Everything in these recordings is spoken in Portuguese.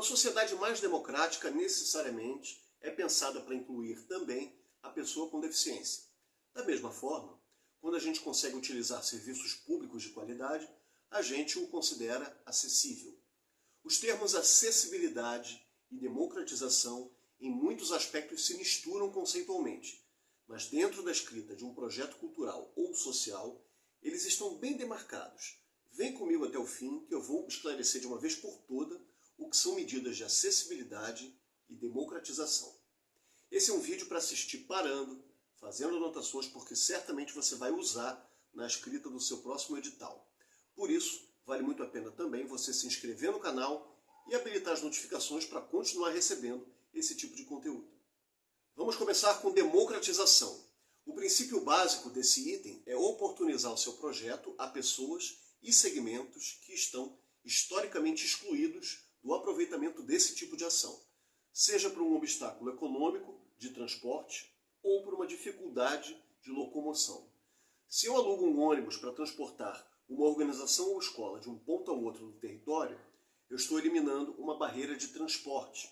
Uma sociedade mais democrática necessariamente é pensada para incluir também a pessoa com deficiência. Da mesma forma, quando a gente consegue utilizar serviços públicos de qualidade, a gente o considera acessível. Os termos acessibilidade e democratização em muitos aspectos se misturam conceitualmente, mas dentro da escrita de um projeto cultural ou social, eles estão bem demarcados. Vem comigo até o fim que eu vou esclarecer de uma vez por toda o que são medidas de acessibilidade e democratização. Esse é um vídeo para assistir parando, fazendo anotações, porque certamente você vai usar na escrita do seu próximo edital. Por isso, vale muito a pena também você se inscrever no canal e habilitar as notificações para continuar recebendo esse tipo de conteúdo. Vamos começar com democratização. O princípio básico desse item é oportunizar o seu projeto a pessoas e segmentos que estão historicamente excluídos do aproveitamento desse tipo de ação, seja por um obstáculo econômico, de transporte, ou por uma dificuldade de locomoção. Se eu alugo um ônibus para transportar uma organização ou escola de um ponto ao outro do território, eu estou eliminando uma barreira de transporte.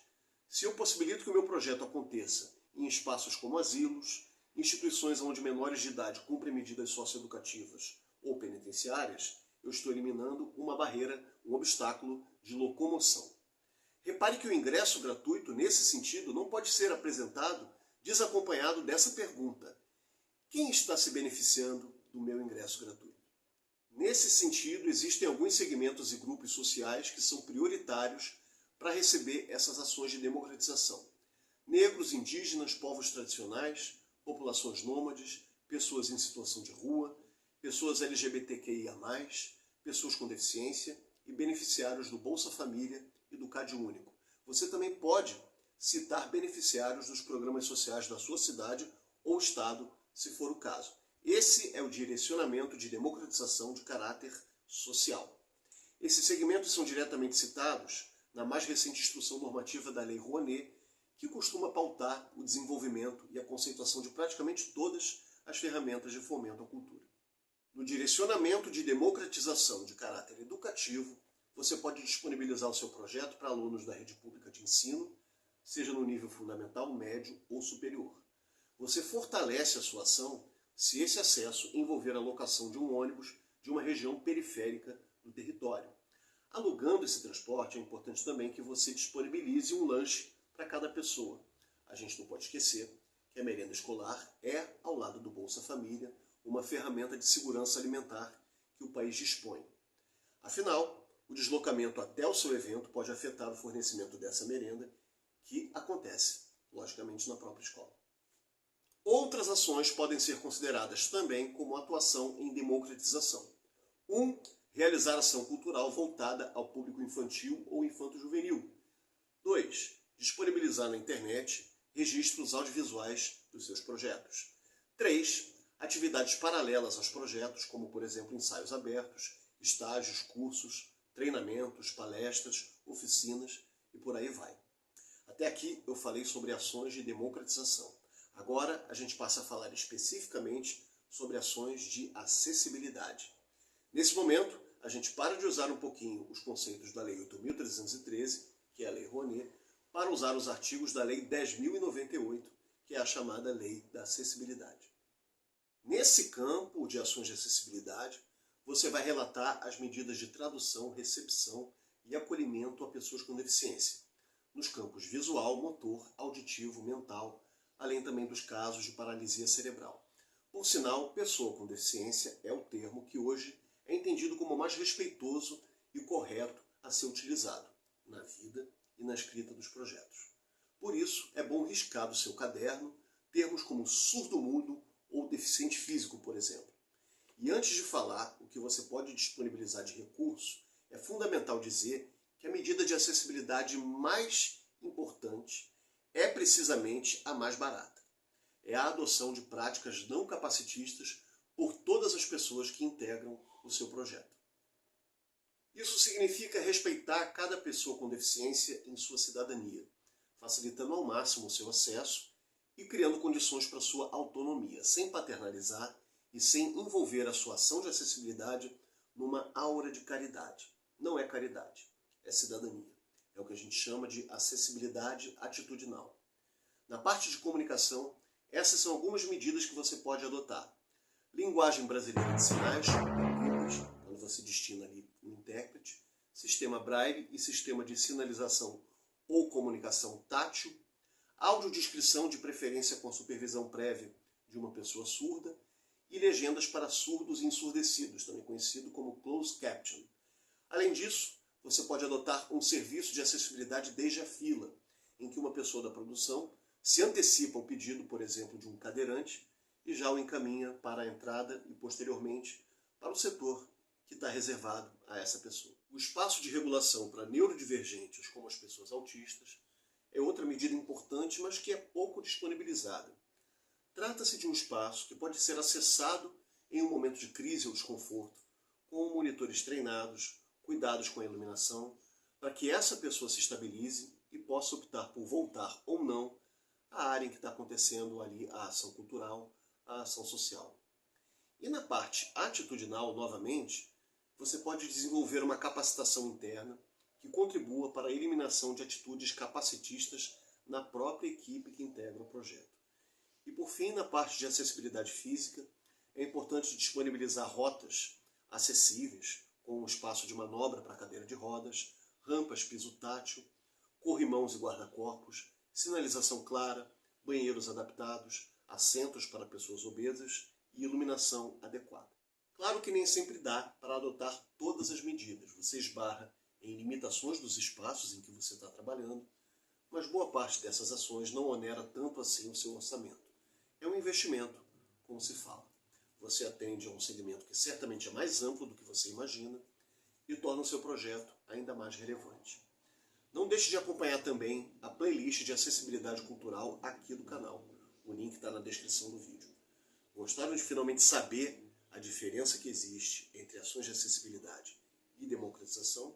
Se eu possibilito que o meu projeto aconteça em espaços como asilos, instituições onde menores de idade cumprem medidas socioeducativas ou penitenciárias, eu estou eliminando uma barreira, um obstáculo de locomoção. Repare que o ingresso gratuito, nesse sentido, não pode ser apresentado desacompanhado dessa pergunta: quem está se beneficiando do meu ingresso gratuito? Nesse sentido, existem alguns segmentos e grupos sociais que são prioritários para receber essas ações de democratização. Negros, indígenas, povos tradicionais, populações nômades, pessoas em situação de rua, pessoas LGBTQIA+, pessoas com deficiência e beneficiários do Bolsa Família e do CadÚnico. Você também pode citar beneficiários dos programas sociais da sua cidade ou estado, se for o caso. Esse é o direcionamento de democratização de caráter social. Esses segmentos são diretamente citados na mais recente instrução normativa da Lei Rouanet, que costuma pautar o desenvolvimento e a conceituação de praticamente todas as ferramentas de fomento à cultura. No direcionamento de democratização de caráter educativo, você pode disponibilizar o seu projeto para alunos da rede pública de ensino, seja no nível fundamental, médio ou superior. Você fortalece a sua ação se esse acesso envolver a locação de um ônibus de uma região periférica do território. Alugando esse transporte, é importante também que você disponibilize um lanche para cada pessoa. A gente não pode esquecer que a merenda escolar é, ao lado do Bolsa Família, uma ferramenta de segurança alimentar que o país dispõe. Afinal, o deslocamento até o seu evento pode afetar o fornecimento dessa merenda, que acontece, logicamente, na própria escola. Outras ações podem ser consideradas também como atuação em democratização. 1. Realizar ação cultural voltada ao público infantil ou infanto-juvenil. 2. Disponibilizar na internet registros audiovisuais dos seus projetos. 3. Atividades paralelas aos projetos, como, por exemplo, ensaios abertos, estágios, cursos, treinamentos, palestras, oficinas e por aí vai. Até aqui eu falei sobre ações de democratização. Agora a gente passa a falar especificamente sobre ações de acessibilidade. Nesse momento, a gente para de usar um pouquinho os conceitos da Lei 8.313, que é a Lei Rouanet, para usar os artigos da Lei 10.098, que é a chamada Lei da Acessibilidade. Nesse campo de ações de acessibilidade, você vai relatar as medidas de tradução, recepção e acolhimento a pessoas com deficiência, nos campos visual, motor, auditivo, mental, além também dos casos de paralisia cerebral. Por sinal, pessoa com deficiência é o termo que hoje é entendido como mais respeitoso e correto a ser utilizado na vida e na escrita dos projetos. Por isso, é bom riscar do seu caderno termos como surdo-mudo ou deficiente físico, por exemplo. E antes de falar o que você pode disponibilizar de recurso, é fundamental dizer que a medida de acessibilidade mais importante é precisamente a mais barata. É a adoção de práticas não capacitistas por todas as pessoas que integram o seu projeto. Isso significa respeitar cada pessoa com deficiência em sua cidadania, facilitando ao máximo o seu acesso e criando condições para sua autonomia, sem paternalizar e sem envolver a sua ação de acessibilidade numa aura de caridade. Não é caridade, é cidadania. É o que a gente chama de acessibilidade atitudinal. Na parte de comunicação, essas são algumas medidas que você pode adotar. Linguagem brasileira de sinais, quando você destina ali um intérprete, sistema Braille e sistema de sinalização ou comunicação tátil, audiodescrição de preferência com supervisão prévia de uma pessoa surda e legendas para surdos e ensurdecidos, também conhecido como closed caption. Além disso, você pode adotar um serviço de acessibilidade desde a fila, em que uma pessoa da produção se antecipa ao pedido, por exemplo, de um cadeirante e já o encaminha para a entrada e, posteriormente, para o setor que está reservado a essa pessoa. O espaço de regulação para neurodivergentes, como as pessoas autistas, é outra medida importante, mas que é pouco disponibilizada. Trata-se de um espaço que pode ser acessado em um momento de crise ou desconforto, com monitores treinados, cuidados com a iluminação, para que essa pessoa se estabilize e possa optar por voltar ou não à área em que está acontecendo ali a ação cultural, a ação social. E na parte atitudinal, novamente, você pode desenvolver uma capacitação interna que contribua para a eliminação de atitudes capacitistas na própria equipe que integra o projeto. E por fim, na parte de acessibilidade física, é importante disponibilizar rotas acessíveis, com um espaço de manobra para cadeira de rodas, rampas piso tátil, corrimãos e guarda-corpos, sinalização clara, banheiros adaptados, assentos para pessoas obesas e iluminação adequada. Claro que nem sempre dá para adotar todas as medidas. Você esbarra em limitações dos espaços em que você está trabalhando, mas boa parte dessas ações não onera tanto assim o seu orçamento. É um investimento, como se fala. Você atende a um segmento que certamente é mais amplo do que você imagina e torna o seu projeto ainda mais relevante. Não deixe de acompanhar também a playlist de acessibilidade cultural aqui do canal. O link está na descrição do vídeo. Gostaram de finalmente saber a diferença que existe entre ações de acessibilidade e democratização?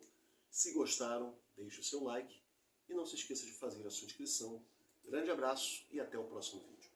Se gostaram, deixe o seu like e não se esqueça de fazer a sua inscrição. Grande abraço e até o próximo vídeo.